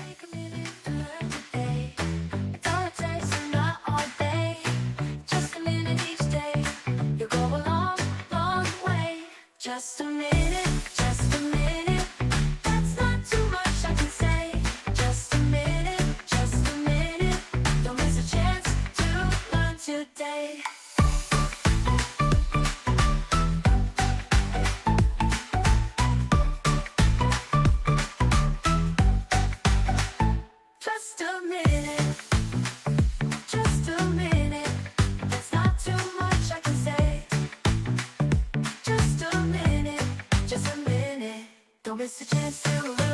Take a minute to learn today. It's all it takes and not all day. Just a minute each day. You'll go a long, long way. Just a minute, just a minute. That's not too much I can say. Just a minute, just a minute. Don't miss a chance to learn today. Just a minute, just a minute. That's not too much I can say. Just a minute, just a minute. Don't miss a chance to learn.